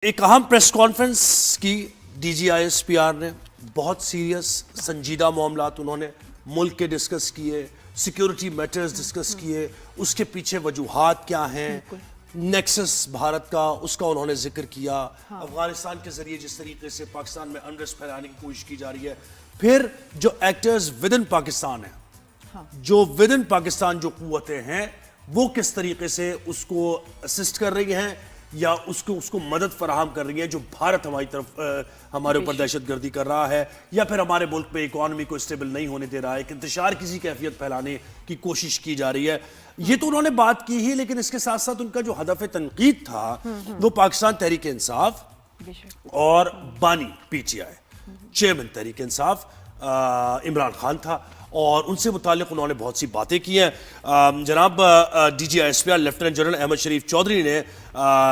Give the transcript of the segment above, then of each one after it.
ایک اہم press conference کی D G I S P R نے، بہت سیریس سنجیدہ معاملات انہوں نے ملک کے ڈسکس کیے، سیکیورٹی میٹرز ڈسکس کیے، اس کے پیچھے وجوہات کیا ہیں، نیکسس بھارت کا اس کا انہوں نے ذکر کیا، افغانستان کے ذریعے جس طریقے سے پاکستان میں انریسٹ پھیلانے کی کوشش کی جا رہی ہے، پھر جو ایکٹرز ود ان پاکستان ہیں، جو ود ان پاکستان جو قوتیں ہیں وہ کس طریقے سے اس کو اسسٹ کر رہی ہیں یا اس کو مدد فراہم کر رہی ہیں، جو بھارت ہماری طرف ہمارے اوپر دہشت گردی کر رہا ہے یا پھر ہمارے ملک میں اکانومی کو اسٹیبل نہیں ہونے دے رہا ہے، کہ انتشار کسی کیفیت پھیلانے کی کوشش کی جا رہی ہے. یہ تو انہوں نے بات کی ہی، لیکن اس کے ساتھ ساتھ ان کا جو ہدف تنقید تھا وہ پاکستان تحریک انصاف اور بانی P T I chairman Tehreek Insaf Imran Khan تھا، اور ان سے متعلق انہوں نے بہت سی باتیں کی ہیں. جناب D G I S P R lieutenant general Ahmed Sharif Chaudhry نے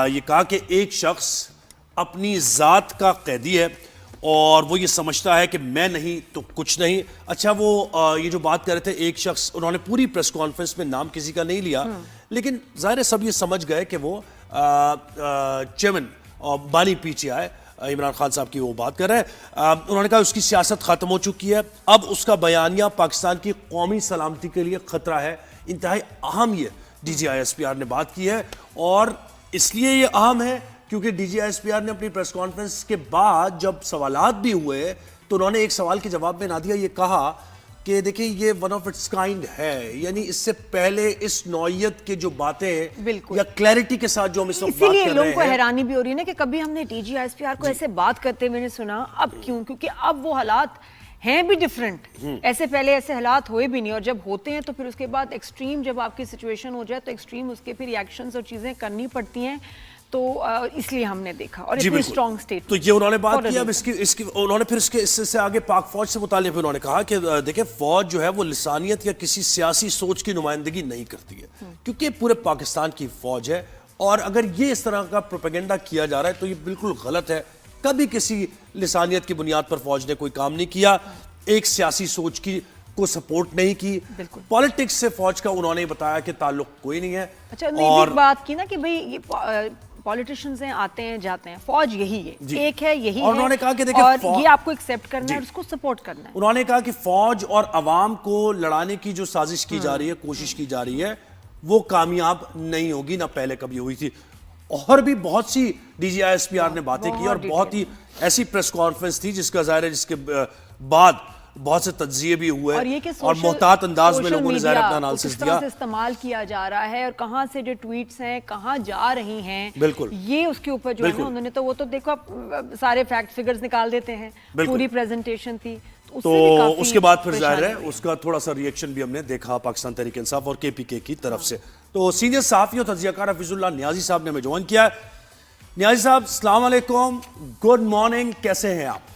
یہ کہا کہ ایک شخص اپنی ذات کا قیدی ہے اور وہ یہ سمجھتا ہے کہ میں نہیں تو کچھ نہیں. اچھا، وہ یہ جو بات کر رہے تھے ایک شخص، انہوں نے پوری پریس کانفرنس میں نام کسی کا نہیں لیا، لیکن ظاہر ہے سب یہ سمجھ گئے کہ وہ چیئرمین بانی P T I Imran Khan صاحب کی وہ بات کر رہے ہیں. انہوں نے کہا اس کی سیاست ختم ہو چکی ہے، اب اس کا بیانیہ پاکستان کی قومی سلامتی کے لیے خطرہ ہے. انتہائی اہم یہ D G I S P R نے بات کی ہے، اور اس لیے یہ اہم ہے کیونکہ D G I S P R نے اپنی پریس کانفرنس کے بعد جب سوالات بھی ہوئے تو انہوں نے ایک سوال کے جواب میں نادیہ یہ کہا کہ دیکھیں یہ ون آف اٹس کائنڈ ہے، یعنی اس سے پہلے اس نوعیت کے جو باتیں یا کلیئرٹی کے ساتھ جو ہم اس وقت بات کر رہے ہیں، اسی لیے لوگوں کو حیرانی بھی ہو رہی ہے نا کہ کبھی ہم نے D G I S P R کو ایسے بات کرتے میں نے سنا، اب کیوں؟ کیونکہ اب وہ حالات ہیں بھی ڈیفرنٹ، ایسے پہلے ایسے حالات ہوئے بھی نہیں، اور جب ہوتے ہیں تو پھر اس کے بعد ایکسٹریم جب آپ کی سچویشن ہو جائے تو ایکسٹریم اس کے پھر ریاکشنز اور چیزیں کرنی پڑتی ہیں، تو اس لیے ہم نے دیکھا اور اتنی اسٹرانگ سٹیٹ. تو یہ انہوں نے بات کی. اب اس کی انہوں نے پھر اس سے آگے پاک فوج سے متعلق انہوں نے کہا کہ دیکھیں فوج جو ہے وہ لسانیت یا کسی سیاسی سوچ کی نمائندگی نہیں کرتی ہے، کیونکہ پورے پاکستان کی فوج ہے، اور اگر یہ اس طرح کا پروپیگنڈا کیا جا رہا ہے تو یہ بالکل غلط ہے. کبھی کسی لسانیت کی بنیاد پر فوج نے کوئی کام نہیں کیا، ایک سیاسی سوچ کی کو سپورٹ نہیں کی. پالیٹکس سے فوج کا انہوں نے بتایا کہ تعلق کوئی نہیں ہے. اچھا، اور بات کی نا کہ بھئی یہ پولیٹیشنز ہیں، آتے ہیں جاتے ہیں، فوج یہی ہے، ایک ہے، یہی ہے، اور انہوں نے کہا کہ دیکھیں اور یہ آپ کو ایکسیپٹ کرنا ہے اور اس کو سپورٹ کرنا ہے. انہوں نے کہا کہ فوج اور عوام کو لڑانے کی جو سازش کی جا رہی ہے، کوشش کی جا رہی ہے، وہ کامیاب نہیں ہوگی، نہ پہلے کبھی ہوئی تھی. اور بھی بہت سی D G I S P R نے باتیں کی، اور بہت ہی ایسی پریس کانفرنس تھی جس کا ظاہر ہے جس کے بعد بہت سے تجزیے بھی ہوئے اور محتاط انداز میں لوگوں نے ظاہر اپنا انالیسس دیا. استعمال کیا جا رہا ہے اور کہاں سے جو ٹویٹس ہیں کہاں جا رہی ہیں، بالکل یہ اس کے اوپر جو ہے نا انہوں نے تو وہ تو دیکھو سارے فیکٹ فگرز نکال دیتے ہیں، پوری پریزنٹیشن تھی. تو اس کے بعد پھر ظاہر ہے اس کا تھوڑا سا ریئیکشن بھی ہم نے دیکھا پاکستان تحریک انصاف اور کے پی کے کی طرف سے. تو سینئر صحافی اور تجزیہ کار حفیظ اللہ نیازی صاحب نے ہمیں جوائن کیا ہے. نیازی صاحب السلام علیکم، گڈ مارننگ، کیسے ہیں آپ؟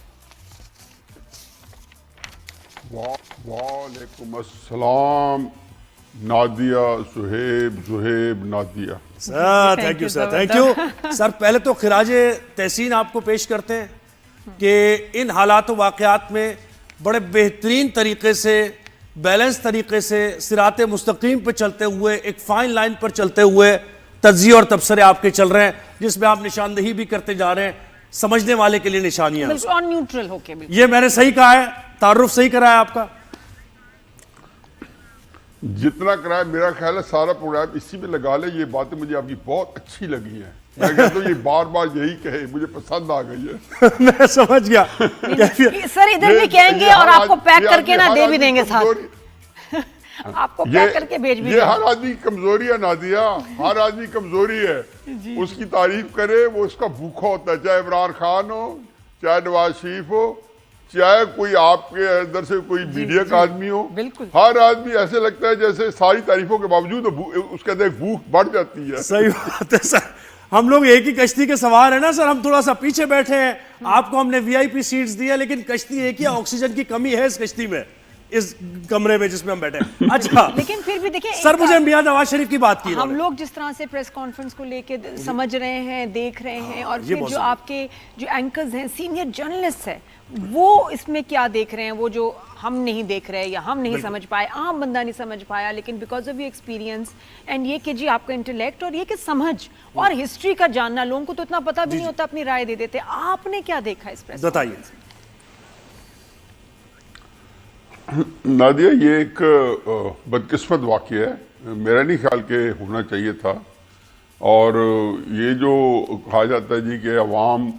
وعلیکم السلام Nadia, Zohaib Nadia. Sir thank you sir, thank you sir. پہلے تو خراج تحسین آپ کو پیش کرتے ہیں کہ ان حالات و واقعات میں بڑے بہترین طریقے سے، بیلنس طریقے سے، صراط مستقیم پہ چلتے ہوئے، ایک فائن لائن پر چلتے ہوئے تجزیے اور تبصرے آپ کے چل رہے ہیں، جس میں آپ نشاندہی بھی کرتے جا رہے ہیں، سمجھنے والے کے لیے نشانیاں. بالکل نیوٹرل ہو کے. یہ میں نے صحیح کہا ہے؟ تعارف صحیح کرا ہے آپ کا؟ جتنا کرا ہے میرا خیال ہے سارا پروگرام اسی میں لگا لے. یہ باتیں مجھے آپ کی بہت اچھی لگی ہیں، میں کہتا ہوں یہ بار بار یہی کہے، مجھے پسند آ گئی ہے. میں سمجھ گیا سر، ادھر بھی کہیں گے اور آپ کو پیک کر کے نہ دے بھی دیں گے ساتھ، آپ کو پیک کر کے بھیج بھی دیں گے. یہ ہر آدمی کی کمزوری ہے نادیہ، ہر آدمی کمزوری ہے. اس کی تعریف کرے وہ اس کا بھوکا ہوتا ہے، چاہے عمران خان ہو، چاہے نواز شریف ہو، چاہے کوئی آپ کے اندر سے کوئی میڈیا کا آدمی ہو. ہر آدمی ایسے لگتا ہے جیسے ساری تعریفوں کے باوجود اس کے اندر بھوک بڑھ جاتی ہے. صحیح بات ہے سر. ہم لوگ ایک ہی کشتی کے سوار ہیں نا سر، ہم تھوڑا سا پیچھے بیٹھے ہیں، آپ کو ہم نے وی آئی پی سیٹس دی ہے، لیکن کشتی ایک ہی، آکسیجن کی کمی ہے اس کشتی میں، اس کمرے میں جس میں ہم بیٹھے ہیں. اچھا لیکن پھر بھی دیکھیں سر مجھے میاں نواز شریف کی بات کی ہم لوگ جس طرح سے پریس کانفرنس کو لے کے سمجھ رہے ہیں دیکھ رہے ہیں اور یہ پھر بہت جو صحیح. آپ کے جو اینکرز ہیں سینئر جرنلسٹ ہیں وہ اس میں کیا دیکھ رہے ہیں وہ جو ہم نہیں دیکھ رہے یا ہم نہیں سمجھ پائے عام بندہ نہیں سمجھ پایا لیکن because of your experience and یہ کہ جی آپ کا انٹلیکٹ اور یہ کہ سمجھ اور ہسٹری کا جاننا لوگوں کو تو اتنا پتہ بھی نہیں ہوتا اپنی رائے دے دیتے آپ نے کیا دیکھا اس پریس بتائیے. نادیہ یہ ایک بدقسمت واقعہ ہے میرا نہیں خیال کہ ہونا چاہیے تھا اور یہ جو کہا جاتا ہے جی کہ عوام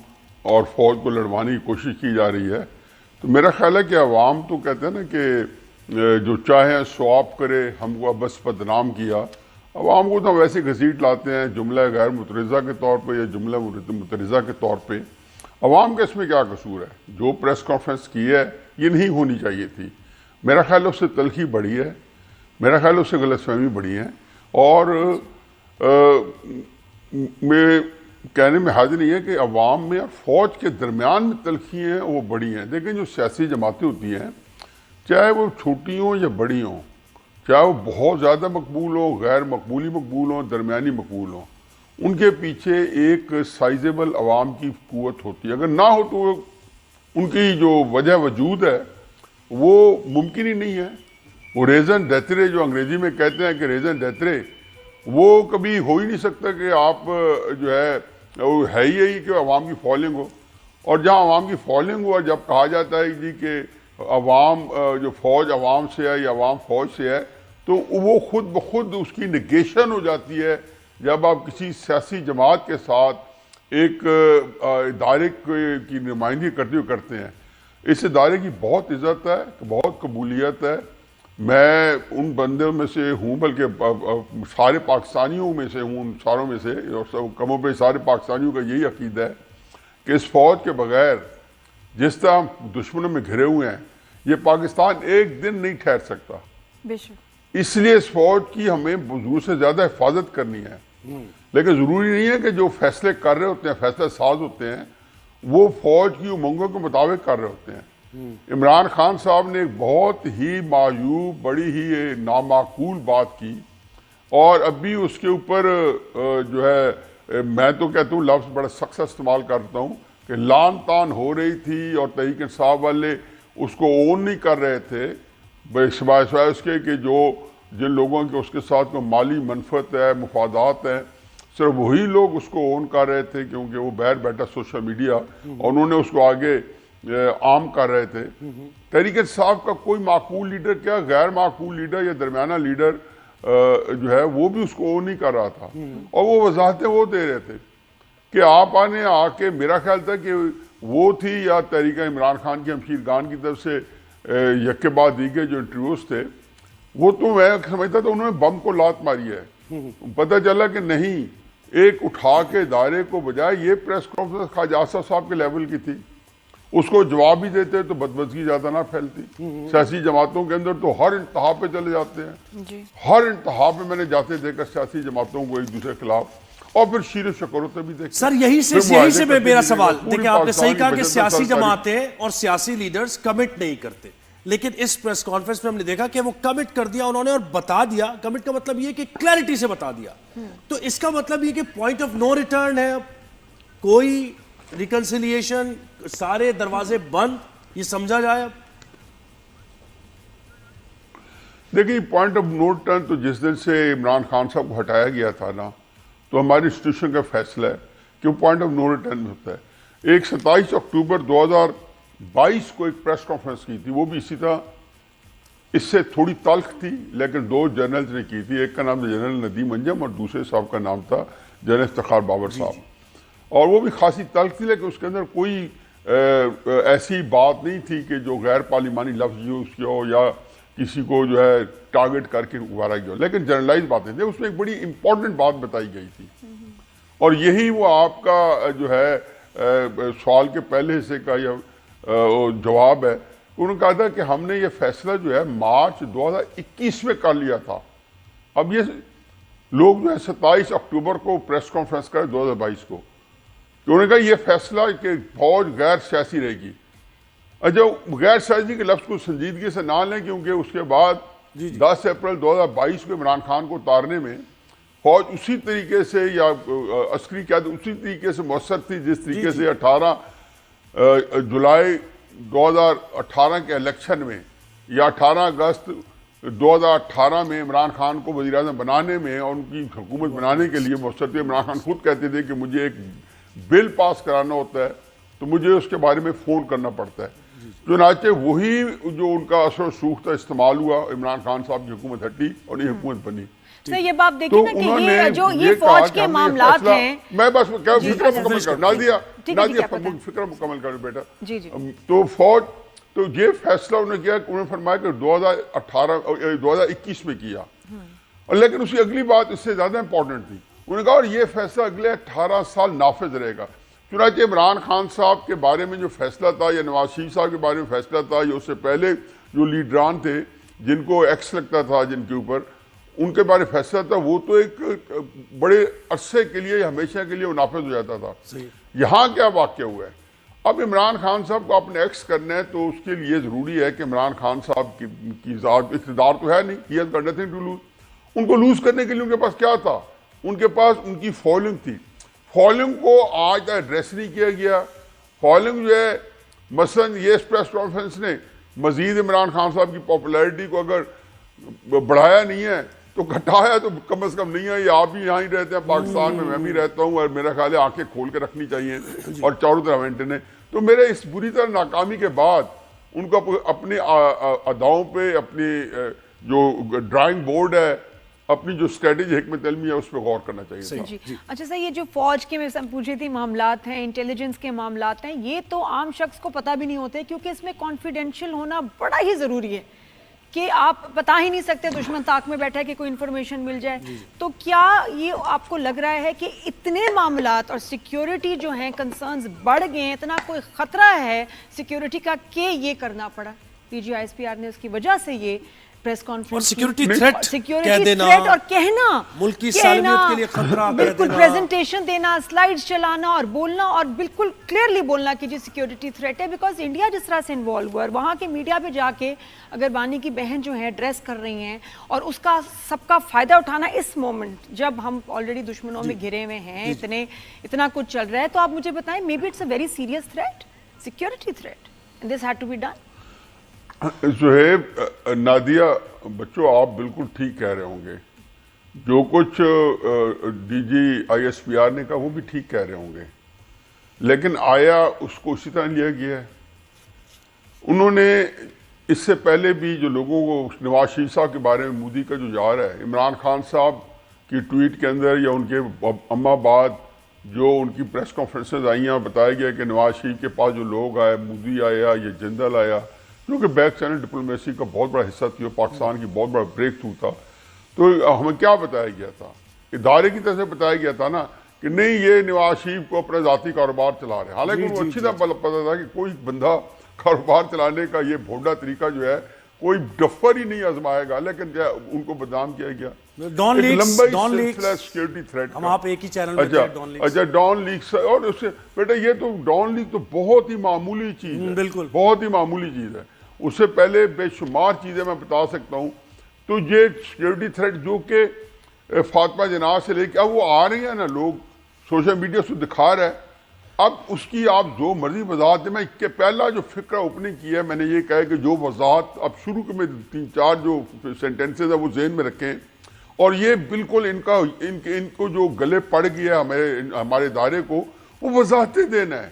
اور فوج کو لڑوانے کی کوشش کی جا رہی ہے تو میرا خیال ہے کہ عوام تو کہتے ہیں نا کہ جو چاہے سواب کرے ہم کو بس بدنام کیا عوام کو تو ویسے گھسیٹ لاتے ہیں جملہ غیر مترضہ کے طور پہ یا جملہ مترضہ کے طور پہ عوام کا اس میں کیا قصور ہے جو پریس کانفرنس کی ہے یہ نہیں ہونی چاہیے تھی میرا خیال اس سے تلخی بڑھی ہے میرا خیال اس سے غلط فہمی بڑھی ہے اور میں کہنے میں حاضر نہیں ہے کہ عوام میں اور فوج کے درمیان میں تلخی ہیں وہ بڑی ہیں دیکھیں جو سیاسی جماعتیں ہوتی ہیں چاہے وہ چھوٹی ہوں یا بڑی ہوں چاہے وہ بہت زیادہ مقبول ہوں غیر مقبولی مقبول ہوں درمیانی مقبول ہوں ان کے پیچھے ایک سائزیبل عوام کی قوت ہوتی ہے اگر نہ ہو تو ان کی جو وجہ وجود ہے وہ ممکن ہی نہیں ہے وہ ریزن دیترے جو انگریزی میں کہتے ہیں کہ ریزن دیترے وہ کبھی ہو ہی نہیں سکتا کہ آپ جو ہے وہ ہے ہی کہ عوام کی فالوئنگ ہو اور جہاں عوام کی فالوئنگ ہو جب کہا جاتا ہے جی کہ عوام جو فوج عوام سے ہے یا عوام فوج سے ہے تو وہ خود بخود اس کی نگیشن ہو جاتی ہے جب آپ کسی سیاسی جماعت کے ساتھ ایک ادارے کی نمائندگی کرتے ہوئے کرتے ہیں اس ادارے کی بہت عزت ہے بہت قبولیت ہے میں ان بندوں میں سے ہوں بلکہ سارے پاکستانیوں میں سے ہوں ان ساروں میں سے اور کم و بیش سارے پاکستانیوں کا یہی عقیدہ ہے کہ اس فوج کے بغیر جس طرح دشمنوں میں گھرے ہوئے ہیں یہ پاکستان ایک دن نہیں ٹھہر سکتا بے شک اس لیے اس فوج کی ہمیں ضرور سے زیادہ حفاظت کرنی ہے لیکن ضروری نہیں ہے کہ جو فیصلے کر رہے ہوتے ہیں فیصلہ ساز ہوتے ہیں وہ فوج کی امنگوں کے مطابق کر رہے ہوتے ہیں عمران خان صاحب نے ایک بہت ہی معیوب بڑی ہی نامعقول بات کی اور اب بھی اس کے اوپر جو ہے میں تو کہتا ہوں لفظ بڑا سخت استعمال کرتا ہوں کہ لان تان ہو رہی تھی اور تحریک انصاف والے اس کو اون نہیں کر رہے تھے سوائے اس کے کہ جن لوگوں کے اس کے ساتھ کوئی مالی منفعت ہے مفادات ہیں صرف وہی لوگ اس کو اون کر رہے تھے کیونکہ وہ باہر بیٹھا سوشل میڈیا اور انہوں نے اس کو آگے عام کر رہے تھے تحریک انصاف کا کوئی معقول لیڈر کیا غیر معقول لیڈر یا درمیانہ لیڈر جو ہے وہ بھی اس کو اون نہیں کر رہا تھا اور وہ وضاحتیں وہ دے رہے تھے کہ آپ آنے آ کے میرا خیال تھا کہ وہ تھی یا تحریک عمران خان کی ہمشیر خان کی طرف سے یک بعد دیگے جو انٹرویوز تھے وہ تو میں سمجھتا تھا انہوں نے بم کو لات ماری ہے پتہ چلا کہ نہیں ایک اٹھا کے ادارے کو بجائے یہ پریس کانفرنس خواجہ آصف صاحب کے لیول کی تھی اس کو جواب بھی دیتے تو بدمزگی زیادہ نہ پھیلتی سیاسی جماعتوں کے اندر تو ہر انتہا پہ چلے جاتے ہیں ہر انتہا پہ میں نے جاتے دیکھا سیاسی جماعتوں کو ایک دوسرے کے خلاف اور پھر شیر و شکوت بھی دیکھا سر یہی سے میرا سوال دیکھیں آپ نے صحیح کہا کہ سیاسی جماعتیں اور سیاسی لیڈرز کمٹ نہیں کرتے لیکن اس پریس کانفرنس میں ہم نے دیکھا کہ وہ کمٹ کر دیا انہوں نے اور بتا دیا کمٹ کا مطلب یہ کہ کلیئرٹی سے بتا دیا تو اس کا مطلب یہ کہ پوائنٹ آف نو ریٹرن ہے کوئی ریکنسیلیشن سارے دروازے بند یہ سمجھا جائے اب دیکھیں پوائنٹ آف نو ریٹرن تو جس دن سے عمران خان صاحب کو ہٹایا گیا تھا نا تو ہماری انسٹیٹیوشن کا فیصلہ ہے کہ وہ پوائنٹ آف نو ریٹرن میں ہوتا ہے ایک 27 اکتوبر 2022 کو ایک پریس کانفرنس کی تھی وہ بھی اسی طرح اس سے تھوڑی تلخ تھی لیکن دو جنرلز نے کی تھی ایک کا نام تھا جنرل ندیم انجم اور دوسرے صاحب کا نام تھا جنرل افتخار بابر صاحب اور وہ بھی خاصی تلخ تھی لیکن اس کے اندر کوئی ایسی بات نہیں تھی کہ جو غیر پارلیمانی لفظ یوز کیا ہو یا کسی کو جو ہے ٹارگٹ کر کے ابھارا گیا لیکن جنرلائز باتیں تھیں اس میں ایک بڑی امپورٹنٹ بات بتائی گئی تھی اور یہی وہ آپ کا جو ہے سوال کے پہلے حصے کا جواب ہے انہوں نے کہا تھا کہ ہم نے یہ فیصلہ جو ہے مارچ 2021 میں کر لیا تھا اب یہ لوگ جو ہے 27 اکتوبر کو پریس کانفرنس کرے 2022 کو کہ انہوں نے کہا یہ فیصلہ کہ فوج غیر سیاسی رہے گی اچھا غیر سازی کے لفظ کو سنجیدگی سے نہ لیں کیونکہ اس کے بعد 10 اپریل 2022 کو عمران خان کو اتارنے میں فوج اسی طریقے سے یا عسکری قیادت اسی طریقے سے مؤثر تھی جس طریقے سے 18 جولائی 2018 کے الیکشن میں یا 18 اگست 2018 میں عمران خان کو وزیر اعظم بنانے میں اور ان کی حکومت بنانے کے لیے مؤثر تھی. عمران خان خود کہتے تھے کہ مجھے ایک بل پاس کرانا ہوتا ہے تو مجھے اس کے بارے میں فون کرنا پڑتا ہے. چنانچہ وہی جو ان کا اثر و رسوخ تھا استعمال ہوا, عمران خان صاحب کی حکومت ہٹی اور یہ حکومت بنی. سر یہ بات دیکھیں نا کہ یہ جو یہ فوج کے معاملات ہیں, میں بس فکر مکمل کر نادیہ فکر مکمل کر بیٹا. تو فوج تو یہ فیصلہ انہوں نے کیا, انہوں نے فرمایا کہ 2021 میں کیا, لیکن اس کی اگلی بات اس سے زیادہ امپورٹنٹ تھی. انہوں نے کہا اور یہ فیصلہ اگلے 18 سال نافذ رہے گا. چنانچہ عمران خان صاحب کے بارے میں جو فیصلہ تھا یا نواز شریف صاحب کے بارے میں فیصلہ تھا یا اس سے پہلے جو لیڈران تھے جن کو ایکس لگتا تھا جن کے اوپر ان کے بارے میں فیصلہ تھا, وہ تو ایک بڑے عرصے کے لیے ہمیشہ کے لیے وہ نافذ ہو جاتا تھا. یہاں کیا واقعہ ہوا ہے, اب عمران خان صاحب کو اپنے ایکس کرنا ہے تو اس کے لیے ضروری ہے کہ عمران خان صاحب کی ذات اقتدار تو ہے نہیں, he has got nothing to lose. ان کو لوز کرنے کے لیے ان کے پاس کیا تھا, ان کے پاس ان کی فالوئنگ تھی. فالوئنگ کو آج تک ایڈریس نہیں کیا گیا. فالوئنگ جو ہے مثلاً یہ اس پریس کانفرنس نے مزید عمران خان صاحب کی پاپولیرٹی کو اگر بڑھایا نہیں ہے تو گھٹایا تو کم از کم نہیں ہے. یہ آپ بھی یہاں ہی رہتے ہیں پاکستان میں بھی رہتا ہوں, اور میرا خیال ہے آنکھیں کھول کے رکھنی چاہیے اور چاروں طرف اینٹنے. تو میرے اس بری طرح ناکامی کے بعد ان کو اپنے اداؤں پہ اپنی جو ڈرائنگ بورڈ ہے, اپنی جو اسٹریٹجی حکمت علمی ہے اس پہ غور کرنا چاہیے. جی اچھا سر, یہ جو فوج کے میں پوچھی تھی معاملات ہیں, انٹیلیجنس کے معاملات ہیں, یہ تو عام شخص کو پتہ بھی نہیں ہوتے کیونکہ اس میں کانفیڈینشیل ہونا بڑا ہی ضروری ہے کہ آپ بتا ہی نہیں سکتے دشمن طاق میں بیٹھا ہے کہ کوئی انفارمیشن مل جائے. تو کیا یہ آپ کو لگ رہا ہے کہ اتنے معاملات اور سیکیورٹی جو ہیں کنسرنز بڑھ گئے ہیں, اتنا کوئی خطرہ ہے سیکیورٹی کا کہ یہ کرنا پڑا PGISPR نے اس کی وجہ سے یہ پریس کانفرنس سیکیورٹی تھریٹ کہہ دینا اور کہنا ملک کی سالمیت کے لیے خطرہ کہہ بالکل دینا, پریزنٹیشن دینا, سلائیڈز چلانا اور بولنا اور بالکل کلیئرلی بولنا کہ جی سیکیورٹی تھریٹ ہے. بیکاز انڈیا جس طرح سے انوالو ہوا ہے, وہاں کے میڈیا پہ جا کے اگر بانی کی بہن جو ہیں ایڈریس کر رہی ہیں اور اس کا سب کا فائدہ اٹھانا اس مومنٹ جب ہم آلریڈی دشمنوں میں گھرے ہوئے ہیں, اتنا کچھ چل رہا ہے, تو آپ مجھے بتائیں maybe it's a very serious threat, security threat, and this had to be done. Zohaib, Nadia, بچوں آپ بالکل ٹھیک کہہ رہے ہوں گے. جو کچھ DGISPR نے کہا وہ بھی ٹھیک کہہ رہے ہوں گے, لیکن آیا اس کو اسی طرح لیا گیا ہے. انہوں نے اس سے پہلے بھی جو لوگوں کو نواز شریف صاحب کے بارے میں مودی کا جو جا رہا ہے, عمران خان صاحب کی ٹویٹ کے اندر یا ان کے اما بعد جو ان کی پریس کانفرنسز آئی ہیں, بتایا گیا کہ نواز شریف کے پاس جو لوگ آئے, مودی آیا, یہ جندل آیا, جو کہ بیک چینل ڈپلومیسی کا بہت بڑا حصہ تھی اور پاکستان کی بہت بڑا بریک تھرو تھا. تو ہمیں کیا بتایا گیا تھا, ادارے کی طرف سے بتایا گیا تھا نا کہ نہیں یہ نواز شریف کو اپنا ذاتی کاروبار چلا رہے ہیں. حالانکہ وہ اچھی طرح پتہ تھا کہ کوئی بندہ کاروبار چلانے کا یہ بھونڈا طریقہ جو ہے کوئی ڈفر ہی نہیں آزمائے گا, لیکن ان کو بدنام کیا گیا. ڈان لیکس سیکورٹی تھریٹ, ہم آپ ایک ہی چینل میں اچھا ڈان لیکس, اور اس سے بیٹا یہ تو ڈان لیک تو بہت ہی معمولی چیز ہے, بالکل بہت ہی معمولی چیز ہے. اس سے پہلے بے شمار چیزیں میں بتا سکتا ہوں. تو یہ سیکیورٹی تھریٹ جو کہ فاطمہ جناح سے لے کے اب وہ آ رہی ہیں نا, لوگ سوشل میڈیا سے دکھا رہا ہے, اب اس کی آپ جو مرضی وضاحت دیں. میں کہ پہلا جو فکرہ اوپننگ کی ہے میں نے یہ کہا کہ جو وضاحت اب شروع کے میں 3-4 جو سینٹنسز ہیں وہ ذہن میں رکھیں, اور یہ بالکل ان کو جو گلے پڑ گیا ہمارے ادارے کو وہ وضاحتیں دینا ہے.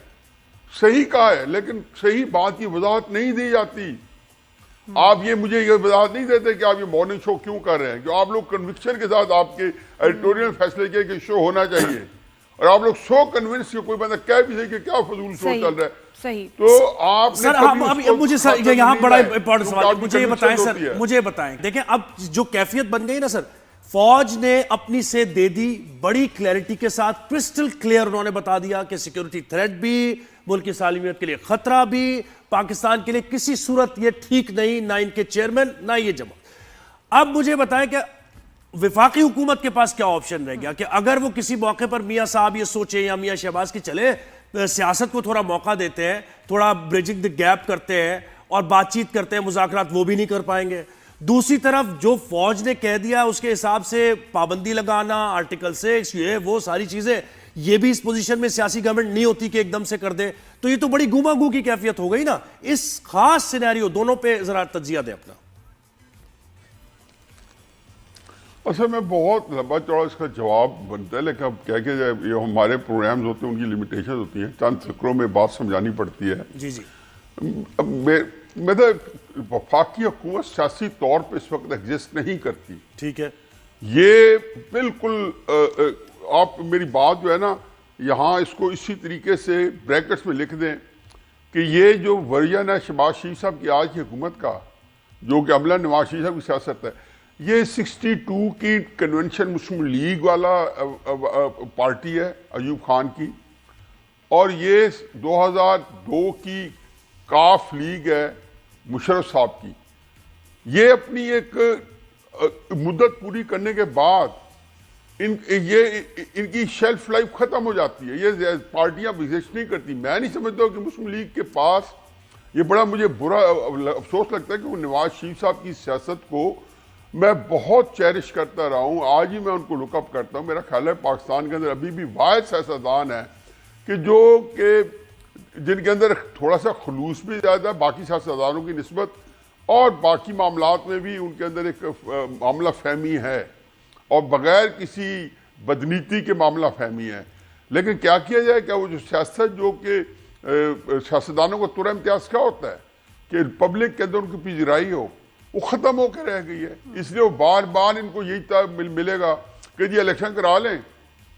صحیح کہا ہے, لیکن صحیح بات کی وضاحت نہیں دی جاتی. آپ یہ مجھے یہ وضاحت نہیں دیتے کہ آپ یہ مارننگ شو کیوں کر رہے ہیں, کہ آپ لوگ کنوکشن کے ساتھ آپ کے ایڈیٹوریل فیصلے کیے کہ شو ہونا چاہیے, اور آپ لوگ سو کنونس کہ کوئی بندہ کہہ بھی کہ کیا فضول شو چل رہا ہے. تو آپ سر مجھے یہاں بڑا امپورٹنٹ سوال, مجھے یہ بتائیں سر, مجھے بتائیں, دیکھیں اب جو کیفیت بن گئی نا سر, فوج نے اپنی سے دے دی بڑی کلیئرٹی کے ساتھ, کرسٹل کلیئر انہوں نے بتا دیا کہ سیکیورٹی تھریٹ بھی, ملک کی سالمیت کے لیے خطرہ بھی, پاکستان کے لیے کسی صورت یہ ٹھیک نہیں, نہ ان کے چیئرمین نہ یہ جماعت. اب مجھے بتائیں کہ وفاقی حکومت کے پاس کیا آپشن رہ گیا کہ اگر وہ کسی موقع پر میاں صاحب یہ سوچیں یا میاں شہباز کی چلے سیاست کو تھوڑا موقع دیتے ہیں, تھوڑا بریجنگ دی گیپ کرتے ہیں اور بات چیت کرتے ہیں, مذاکرات وہ بھی نہیں کر پائیں گے. دوسری طرف جو فوج نے کہہ دیا اس کے حساب سے پابندی لگانا, آرٹیکل 6, یہ وہ ساری چیزیں, یہ بھی اس پوزیشن میں سیاسی گورنمنٹ نہیں ہوتی کہ ایک دم سے کر دے. تو یہ تو بڑی گوما گو کی کیفیت ہو گئی نا. اس خاص سینیریو دونوں پہ ذرا تجزیہ دیں اپنا. اصل میں بہت لمبا چوڑا اس کا جواب بنتا ہے, لیکن اب کیا کہ یہ ہمارے پروگرامز ہوتے ہیں ان کی لمیٹیشن ہوتی ہیں, چند فکروں میں بات سمجھانی پڑتی ہے. جی جی. میں تو وفاقی حکومت سیاسی طور پہ اس وقت ایگزسٹ نہیں کرتی. ٹھیک ہے. یہ بالکل آپ میری بات جو ہے نا یہاں اس کو اسی طریقے سے بریکٹس میں لکھ دیں کہ یہ جو ورژن ہے شہباز شریف صاحب کی آج کی حکومت کا, جو کہ عملہ نواز شریف صاحب کی سیاست ہے, یہ 62 کی کنونشن مسلم لیگ والا پارٹی ہے ایوب خان کی, اور یہ 2002 کی کاف لیگ ہے مشرف صاحب کی. یہ اپنی ایک مدت پوری کرنے کے بعد ان کی شیلف لائف ختم ہو جاتی ہے. یہ پارٹیاں ایگزسٹ نہیں کرتی. میں نہیں سمجھتا کہ مسلم لیگ کے پاس, یہ بڑا مجھے برا افسوس لگتا ہے کہ وہ نواز شریف صاحب کی سیاست کو میں بہت چیرش کرتا رہا ہوں, آج ہی میں ان کو لک اپ کرتا ہوں. میرا خیال ہے پاکستان کے اندر ابھی بھی واحد سیاستدان ہے کہ جن کے اندر تھوڑا سا خلوص بھی زیادہ ہے باقی سیاستدانوں کی نسبت, اور باقی معاملات میں بھی ان کے اندر ایک معاملہ فہمی ہے اور بغیر کسی بدنیتی کے معاملہ فہمی ہے. لیکن کیا کیا جائے, کیا وہ جو سیاست جو کہ سیاستدانوں کو ترا امتیاز کیا ہوتا ہے کہ پبلک کے اندر ان کی پذیرائی ہو, وہ ختم ہو کے رہ گئی ہے. اس لیے وہ بار بار ان کو یہی ملے گا کہ جی الیکشن کرا لیں,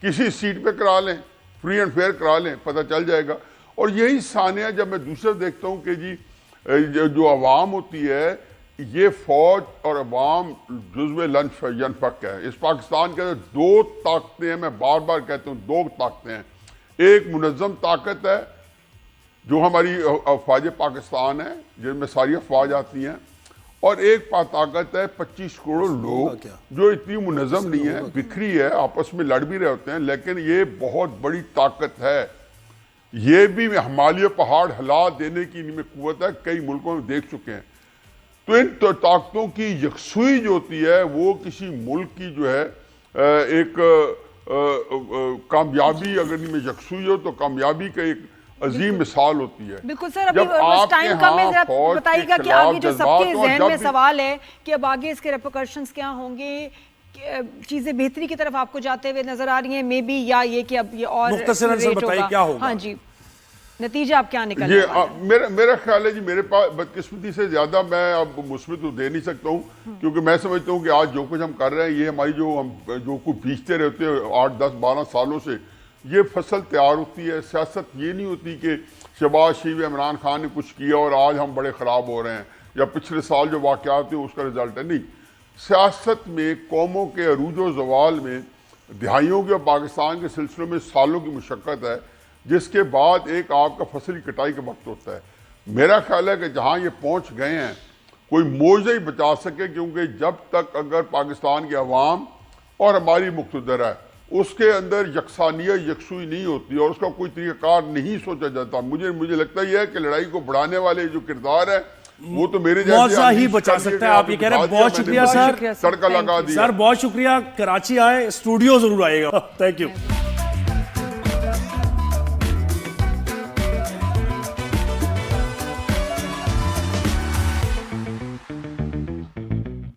کسی سیٹ پہ کرا لیں, فری اینڈ فیئر کرا لیں, پتہ چل جائے گا. اور یہی سانیہ جب میں دوسرا دیکھتا ہوں کہ جی جو عوام ہوتی ہے, یہ فوج اور عوام جزو ینفق ہے. اس پاکستان کے اندر دو طاقتیں ہیں, میں بار بار کہتا ہوں دو طاقتیں ہیں. ایک منظم طاقت ہے جو ہماری افواج پاکستان ہے جن میں ساری افواج آتی ہیں, اور ایک طاقت ہے 25 کروڑ لوگ جو اتنی منظم نہیں ہے, بکھری ہے, آپس میں لڑ بھی رہے ہوتے ہیں, لیکن یہ بہت بڑی طاقت ہے. یہ بھی ہمالیہ پہاڑ ہلا دینے کی ان میں قوت ہے, کئی ملکوں میں دیکھ چکے ہیں. تو ان طاقتوں کی یکسوئی جو ہوتی ہے وہ کسی ملک کی جو ہے ایک کامیابی, اگر ان میں یکسوئی ہو تو کامیابی کا ایک عظیم مثال ہوتی ہے. بالکل سر, ابھی بس ٹائم کم ہے, ذرا بتائیے گا کہ آگے جو سب کے ذہن میں سوال ہے کہ اب آگے اس کے ریپرکشنز کیا ہوں گے, چیزیں بہتری کی طرف آپ کو جاتے ہوئے نظر آ رہی ہیں مے بی, یا یہ کہ اب یہ اور مختصراً سر بتائیے کیا ہوگا. ہاں جی, نتیجہ آپ کیا نکلنے والا ہے؟ میرا خیال ہے جی میرے پاس بدقسمتی سے زیادہ میں اب مثبت دے نہیں سکتا ہوں, کیونکہ میں سمجھتا ہوں کہ آج جو کچھ ہم کر رہے ہیں یہ ہماری جو کچھ بیچتے رہتے ہیں 8, 10, 12 سالوں سے, یہ فصل تیار ہوتی ہے. سیاست یہ نہیں ہوتی کہ شہباز شریف عمران خان نے کچھ کیا اور آج ہم بڑے خراب ہو رہے ہیں, یا پچھلے سال جو واقعات ہیں اس کا رزلٹ ہے. نہیں, سیاست میں قوموں کے عروج و زوال میں دہائیوں کے اور پاکستان کے سلسلوں میں سالوں کی مشقت ہے, جس کے بعد ایک آپ کا فصل کی کٹائی کا وقت ہوتا ہے. میرا خیال ہے کہ جہاں یہ پہنچ گئے ہیں کوئی موجہ ہی بچا سکے, کیونکہ جب تک اگر پاکستان کے عوام اور ہماری مقتدر ہے اس کے اندر یکسانیت یکسوئی نہیں ہوتی اور اس کا کوئی طریقہ کار نہیں سوچا جاتا, مجھے لگتا یہ ہے کہ لڑائی کو بڑھانے والے جو کردار ہے وہ تو میرے موضوع ہی بچا سکتا ہے. آپ یہ کہہ رہے ہیں, بہت شکریہ سر, تڑکا لگا دیا. سر بہت شکریہ. کراچی آئے, اسٹوڈیو ضرور آئے گا. Thank you.